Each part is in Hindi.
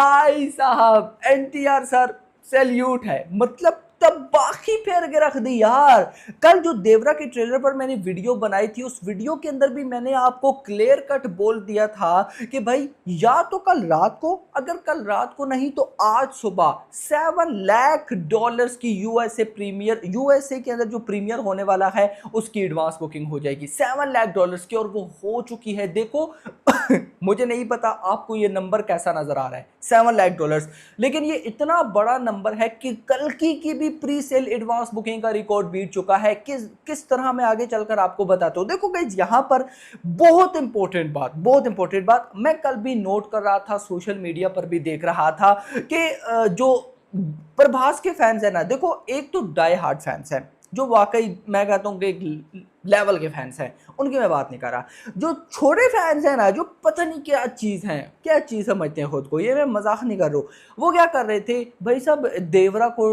भाई साहब एनटीआर सर सैल्यूट है। मतलब तबाही फेर के रख दी यार। कल जो देवरा के ट्रेलर पर मैंने वीडियो बनाई थी, उस वीडियो के अंदर भी मैंने आपको क्लियर कट बोल दिया था कि भाई या तो कल रात को, अगर कल रात को नहीं तो आज सुबह $7 लाख की यूएसए के अंदर जो प्रीमियर होने वाला है उसकी एडवांस बुकिंग हो जाएगी $7 लाख की, और वो हो चुकी है। देखो मुझे नहीं पता आपको ये नंबर कैसा नजर आ रहा है, $7 लाख, लेकिन ये इतना बड़ा नंबर है कि कल्कि की भी प्री सेल एडवांस बुकिंग का रिकॉर्ड बीट चुका है। किस तरह मैं आगे चलकर आपको बताता हूं। देखो गाइस, यहां पर बहुत इंपॉर्टेंट बात मैं कल भी नोट कर रहा था, सोशल मीडिया पर भी देख रहा था कि जो प्रभास के फैंस है ना, देखो एक तो डाई हार्ड फैंस हैं जो वाकई मैं कहता हूं कि एक लेवल के फैंस हैं, उनकी मैं बात नहीं कर रहा। जो छोटे फैंस हैं ना, जो पता नहीं क्या चीज़ समझते हैं खुद को, ये मैं मजाक नहीं कर रहा हूँ। वो क्या कर रहे थे भाई साहब, देवरा को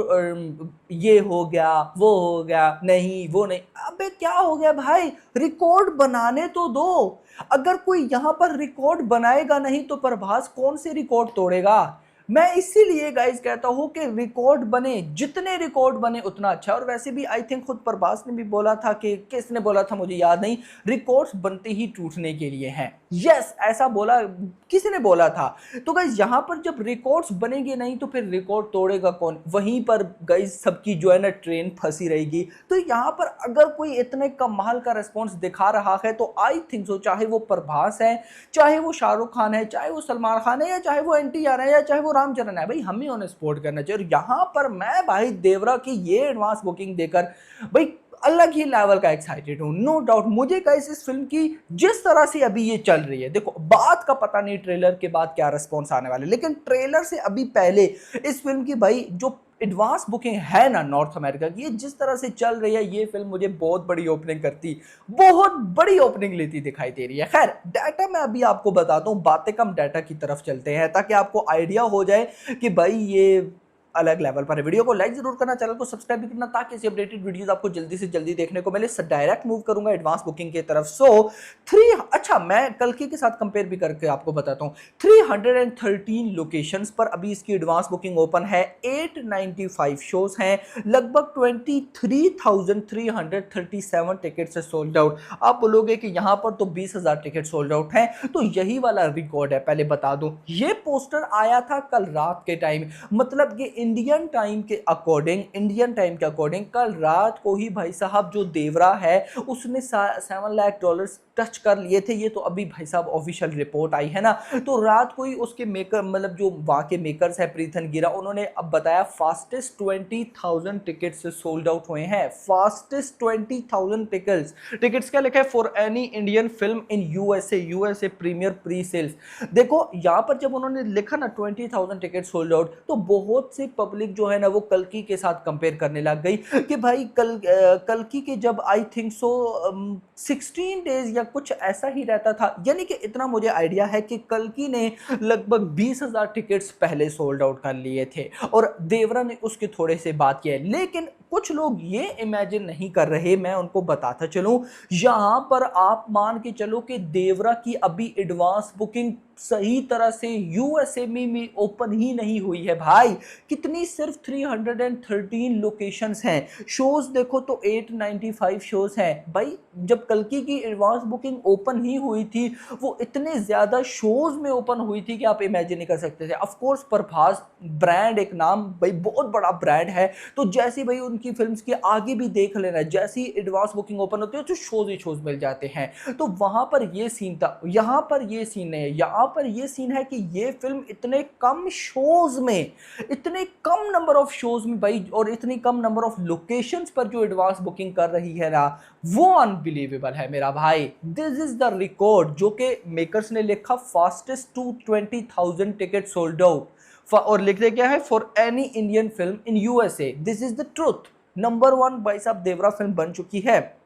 ये हो गया, वो हो गया, नहीं वो नहीं। अबे क्या हो गया भाई, रिकॉर्ड बनाने तो दो। अगर कोई यहां पर रिकॉर्ड बनाएगा नहीं तो प्रभास कौन से रिकॉर्ड तोड़ेगा। मैं इसीलिए गाइस कहता हूं कि रिकॉर्ड बने, जितने रिकॉर्ड बने उतना अच्छा। और वैसे भी आई थिंक खुद प्रभास ने भी बोला था कि किसने बोला था मुझे याद नहीं, रिकॉर्ड्स बनते ही टूटने के लिए हैं। यस, ऐसा बोला, किसी ने बोला था। तो गाइस यहां पर जब रिकॉर्ड्स बनेंगे नहीं तो फिर रिकॉर्ड तोड़ेगा कौन। वहीं पर गाइस सबकी जो है ना ट्रेन फंसी रहेगी। तो यहां पर अगर कोई इतने कमाल का रिस्पॉन्स दिखा रहा है तो आई थिंक सो, चाहे वो प्रभास है, चाहे वो शाहरुख खान है, चाहे वो सलमान खान है, या चाहे वो एनटीआर है, या चाहे वो रामचरण है, भाई हमें उन्हें सपोर्ट करना चाहिए। और यहां पर मैं भाई देवरा की ये एडवांस बुकिंग देकर भाई अलग ही लेवल का एक्साइटेड हूं, नो डाउट। मुझे गाइस इस फिल्म की जिस तरह से अभी ये चल रही है, देखो बात का पता नहीं ट्रेलर के बाद क्या रिस्पॉन्स आने वाले, लेकिन ट्रेलर से अभी पहले इस फिल्म की भाई जो एडवांस बुकिंग है ना नॉर्थ अमेरिका की, ये जिस तरह से चल रही है, ये फिल्म मुझे बहुत बड़ी ओपनिंग करती, बहुत बड़ी ओपनिंग लेती दिखाई दे रही है। खैर डाटा मैं अभी आपको बताता हूं, बातें कम डाटा की तरफ चलते हैं ताकि आपको आइडिया हो जाए कि भाई ये अलग लेवल पर है। वीडियो को लाइक जरूर करना, चैनल को सब्सक्राइब भी करना ताकि ऐसी अपडेटेड वीडियोस आपको जल्दी से जल्दी देखने को मिले। डायरेक्ट मूव करूंगा एडवांस बुकिंग की तरफ। अच्छा मैं कल्कि के साथ कंपेयर भी करके आपको बताता हूं। 313 लोकेशंस पर अभी इसकी एडवांस बुकिंग ओपन है। 895 शोज हैं, लगभग 23,337 टिकट से सोल्ड आउट। आप बोलोगे कि यहां पर तो 20,000 टिकट सोल्ड आउट हैं, तो यही वाला रिकॉर्ड है। पहले बता दूं, ये पोस्टर आया था कल रात के टाइम, मतलब कि इंडियन टाइम के अकॉर्डिंग कल रात को ही भाई साहब जो देवरा है उसने $7 लाख टच कर लिए थे। ये तो अभी भाई साहब ऑफिशियल रिपोर्ट आई है ना, तो रात को ही उसके मेकर, मतलब जो वहां के मेकर्स है प्रीथन गिरा, उन्होंने अब बताया फास्टेस्ट 20,000 टिकट से सोल्ड आउट हुए हैं। फास्टेस्ट 20,000 टिकट्स क्या लिखा है, for any Indian film in USA premiere pre sales. देखो यहां पर जब उन्होंने लिखा ना 20,000 टिकट सोल्ड आउट, तो बहुत सी पब्लिक जो है ना वो कल्कि के साथ कंपेयर करने लग गई कि भाई कल्कि के जब आई थिंक सो 16 डेज या कुछ ऐसा ही रहता था, यानी कि इतना मुझे आइडिया है कि कल्कि ने लगभग 20,000 टिकट्स पहले सोल्ड आउट कर लिए थे और देवरा ने उसके थोड़े से बात किया है। लेकिन कुछ लोग ये इमेजिन नहीं कर रहे, मैं उनको बताता चलूं, यहां पर आप मान के चलो कि देवरा की अभी एडवांस बुकिंग सही तरह से यूएसए में ओपन ही नहीं हुई है भाई। कितनी, सिर्फ 313 लोकेशंस हैं। शोज देखो तो 895 शोज हैं भाई। जब कल्कि की एडवांस बुकिंग ओपन ही हुई थी, वो इतने ज्यादा शोज में ओपन हुई थी कि आप इमेजिन नहीं कर सकते थे। ऑफ कोर्स प्रभास ब्रांड, एक नाम भाई, बहुत बड़ा ब्रांड है, तो जैसी भाई उनकी फिल्म्स की आगे भी देख लेना, जैसी एडवांस बुकिंग ओपन होती है तो शोज ही शोज मिल जाते हैं। तो वहां पर ये सीन था, यहां पर ये सीन नहीं है। यहां पर ये सीन है कि ये फिल्म इतने कम शोज में, इतने कम नंबर ऑफ शोज में भाई, और इतनी कम नंबर ऑफ लोकेशंस पर जो एडवांस बुकिंग कर रही है ना, वो अनबिलीवेबल है मेरा भाई। दिस इज द रिकॉर्ड जो कि मेकर्स ने लिखा, fastest to 20,000 ticket sold out, और लिखते क्या है, for any Indian film in USA, this is the truth. Number 1 भाई साहब देवरा फिल्म बन चुकी है।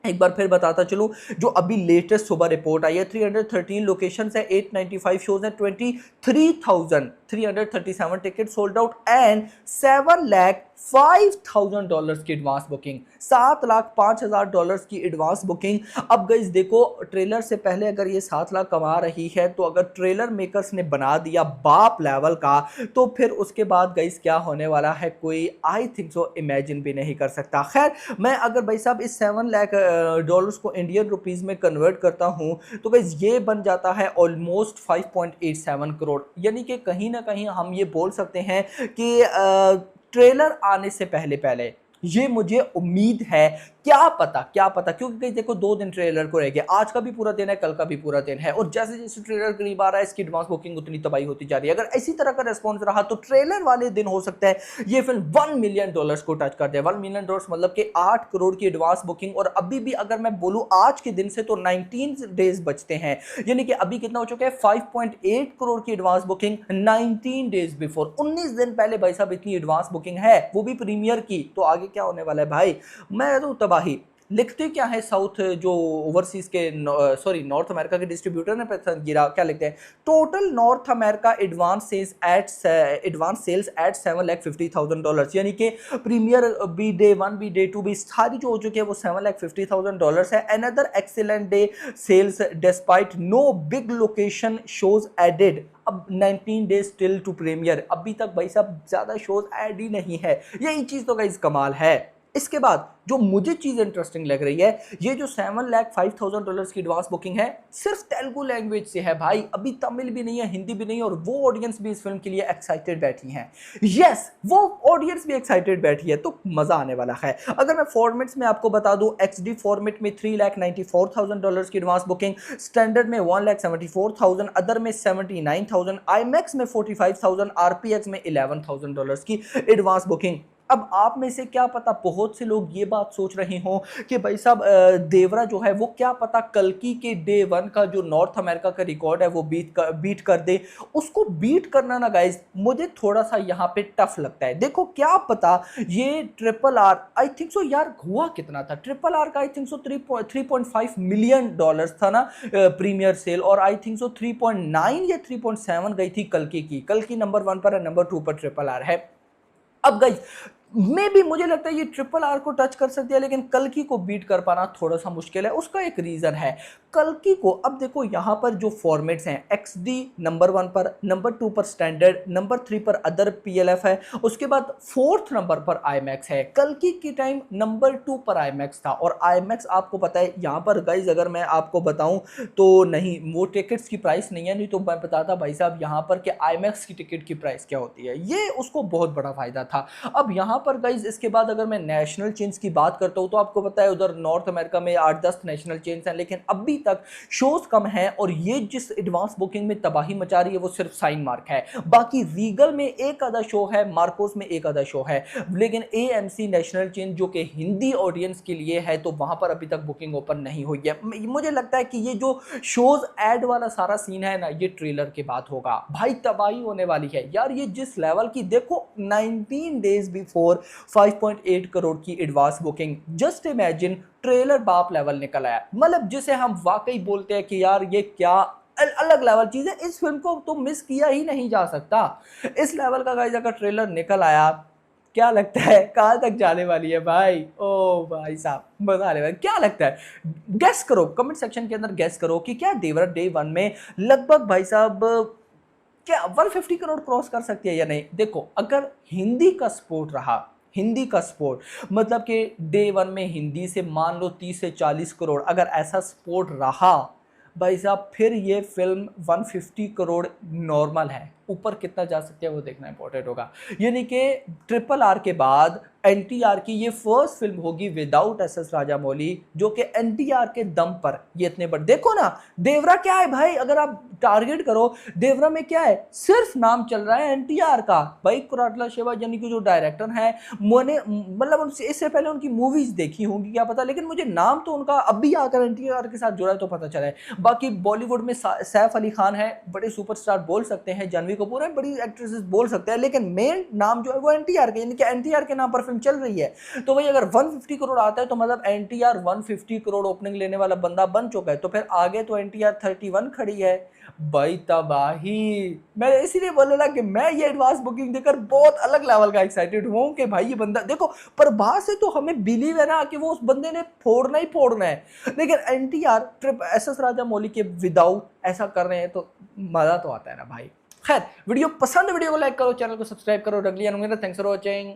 एक बार फिर बताता चलूं, जो अभी लेटेस्ट सुबह रिपोर्ट आई है, 313 लोकेशन है, 895 शोज हैं, 23,337 टिकट सोल्ड आउट एंड $7,05,000 की एडवांस बुकिंग, $7,05,000 की एडवांस बुकिंग। अब गाइस देखो, ट्रेलर से पहले अगर ये 7 लाख कमा रही है, तो अगर ट्रेलर मेकर्स ने बना दिया बाप लेवल का, तो फिर उसके बाद गाइस क्या होने वाला है, कोई आई थिंक सो इमेजिन भी नहीं कर सकता। खैर, मैं अगर भाई साहब इस 7 लाख डॉलर्स को इंडियन रुपीस में कन्वर्ट करता हूं, तो गाइस ये बन जाता है ऑलमोस्ट 5.87 करोड़। यानी कि कहीं ना कहीं हम ये बोल सकते हैं कि ट्रेलर आने से पहले पहले ये मुझे उम्मीद है, क्या पता, क्योंकि देखो 2 दिन ट्रेलर को रह गया, आज का भी पूरा दिन है, कल का भी पूरा दिन है, और जैसे जैसे ट्रेलर करीब आ रहा है, इसकी एडवांस बुकिंग उतनी तबाही होती जा रही है। अगर इसी तरह का रेस्पॉन्स रहा, तो ट्रेलर वाले दिन हो सकता है ये फिल्म $1 मिलियन को टच कर दे। $1 मिलियन मतलब कि 8 करोड़ की एडवांस बुकिंग। और अभी भी अगर मैं बोलूं आज के दिन से, तो 19 डेज बचते हैं, यानी कि अभी कितना हो चुका है, 5.8 करोड़ की एडवांस बुकिंग 19 डेज बिफोर, 19 दिन पहले भाई साहब इतनी एडवांस बुकिंग है, वो भी प्रीमियर की। तो आगे क्या होने वाला है भाई, मैं तो तबाही। लिखते क्या है साउथ जो ओवरसीज के सॉरी नॉर्थ अमेरिका के डिस्ट्रीब्यूटर ने पसंद गिरा, क्या लिखते हैं, total North America advance sales at $7,50,000, यानी कि प्रीमियर बी डे 1 बी डे 2 भी सारी जो हो चुकी है वो $7,50,000 है। Another excellent day sales despite no big location shows added. अब 19 डेज स्टिल टू प्रीमियर, अभी तक भाई साहब ज्यादा शोज ऐड ही नहीं है, यही चीज तो गाइस कमाल है। इसके बाद जो मुझे चीज इंटरेस्टिंग लग रही है, ये जो $7,05,000 की एडवांस बुकिंग है, सिर्फ तेलुगु लैंग्वेज से है भाई, अभी तमिल भी नहीं है, हिंदी भी नहीं है, और वो ऑडियंस भी इस फिल्म के लिए एक्साइटेड बैठी है। यस, वो ऑडियंस भी एक्साइटेड बैठी है, तो मजा आने वाला है। अगर मैं फॉर्मेट्स में आपको बता दूं, XD फॉर्मेट में $3,94,000 की एडवांस बुकिंग, स्टैंडर्ड में $1,74,000, अदर में $79,000, IMAX में $45,000, RPX में $11,000 की एडवांस बुकिंग। अब आप में से क्या पता बहुत से लोग ये बात सोच रहे हो कि भाई साहब देवरा जो है वो क्या पता कल्कि के डे 1 का जो नॉर्थ अमेरिका का रिकॉर्ड है वो बीट कर दे। उसको बीट करना ना गाइज मुझे थोड़ा सा यहाँ पे टफ लगता है। देखो क्या पता ये RRR आई थिंक सो यार हुआ कितना था RRR का, I think so 3.5 million dollars था ना प्रीमियर सेल, और आई थिंक सो 3.9 या 3.7 गई थी कल्कि नंबर 1 पर है, नंबर 2 पर RRR है। अब गाइस मे भी मुझे लगता है ये RRR को टच कर सकती है, लेकिन कल्कि को बीट कर पाना थोड़ा सा मुश्किल है। उसका एक रीजन है, कल्कि को अब देखो यहाँ पर जो फॉर्मेट्स हैं, XD नंबर 1 पर, नंबर 2 पर स्टैंडर्ड, नंबर 3 पर अदर PLF है, उसके बाद 4th नंबर पर IMAX है। कल्कि की टाइम नंबर 2 पर IMAX था, और IMAX आपको पता है यहाँ पर गाइज अगर मैं आपको बताऊं तो नहीं वो टिकट्स की प्राइस नहीं है, नहीं तो मैं बताता भाई साहब यहाँ पर कि IMAX की टिकट की प्राइस क्या होती है, ये उसको बहुत बड़ा फायदा था। अब यहाँ पर गाइज इसके बाद अगर मैं नेशनल चेन्स की बात करता हूँ, तो आपको पता है उधर नॉर्थ अमेरिका में 8-10 नेशनल चेन्स हैं, लेकिन अभी तक शोज कम है, और ये जिस एडवांस बुकिंग में तबाही मचा रही है वो सिर्फ साइन मार्क है। बाकी रीगल में एक आधा शो है, मार्कोस में एक आधा शो है, लेकिन AMC नेशनल चेन जो कि हिंदी ऑडियंस के लिए है, तो वहां पर अभी तक बुकिंग ओपन नहीं हुई है। मुझे लगता है कि ये जो शोज एड वाला सारा सीन है ना, ये ट्रेलर के बाद होगा भाई, तबाही होने वाली है यार। ये जिस लेवल की देखो 19 डेज बिफोर 5.8 करोड़ की advance booking, just imagine trailer बाप लेवल निकल आया, मतलब जिसे हम वाकई बोलते हैं कि यार ये क्या अलग लेवल चीज है, इस फिल्म को तो मिस किया ही नहीं जा सकता। इस लेवल का गाइस अगर ट्रेलर निकल आया, क्या लगता है कहां तक जाने वाली है भाई, ओ भाई साहब मजा आने वाला। क्या लगता है, गेस करो कमेंट सेक्शन के अंदर, गेस करो कि क्या देवरा डे 1 में लगभग भाई साहब क्या 150 करोड़ क्रॉस कर सकती है या नहीं। देखो अगर हिंदी का सपोर्ट रहा, हिंदी का सपोर्ट मतलब कि डे 1 में हिंदी से मान लो 30 से 40 करोड़, अगर ऐसा सपोर्ट रहा भाई साहब, फिर ये फिल्म 150 करोड़ नॉर्मल है। ऊपर कितना जा सकते हैं वो देखना इंपॉर्टेंट होगा। यानी कि RRR के बाद NTR की ये फर्स्ट फिल्म होगी विदाउट SS राजामौली, जो कि NTR के दम पर ये इतने बड़े। देखो ना देवरा क्या है भाई, अगर आप टारगेट करो देवरा में क्या है, सिर्फ नाम चल रहा है NTR का भाई। कुराटला शिवा यानी कि जो डायरेक्टर हैं, मैंने मतलब इससे पहले उनकी मूवीज देखी होंगी क्या पता, लेकिन मुझे नाम तो उनका अभी आकर NTR के साथ जुड़ा है तो पता चला है। बाकी बॉलीवुड में सैफ अली खान है, बड़े सुपरस्टार बोल सकते हैं, जानवी कपूर है, बड़ी एक्ट्रेसेस बोल सकते हैं, लेकिन मेन नाम जो है वो एनटीआर के, यानी कि एनटीआर के नाम पर फिल्म चल रही है। तो भाई अगर 150 करोड़ आता है तो मतलब एनटीआर 150 करोड़ ओपनिंग लेने वाला बंदा बन चुका है, तो फिर आगे तो एनटीआर 31 खड़ी है भाई, तबाही। मैं इसीलिए बोल रहा कि मैं ये एडवांस बुकिंग देकर बहुत अलग लेवल का एक्साइटेड हूँ कि भाई ये बंदा देखो, प्रभास से तो हमें बिलीव है ना कि वो उस बंदे ने फोड़ना ही फोड़ना है, लेकिन एनटीआर ट्रिप एसएस राजामौली के विदाउट ऐसा कर रहे हैं तो मजा तो आता है ना भाई। खैर वीडियो पसंद, वीडियो को लाइक करो, चैनल को सब्सक्राइब करो। अगली अनुमेद, थैंक्स फॉर वॉचिंग।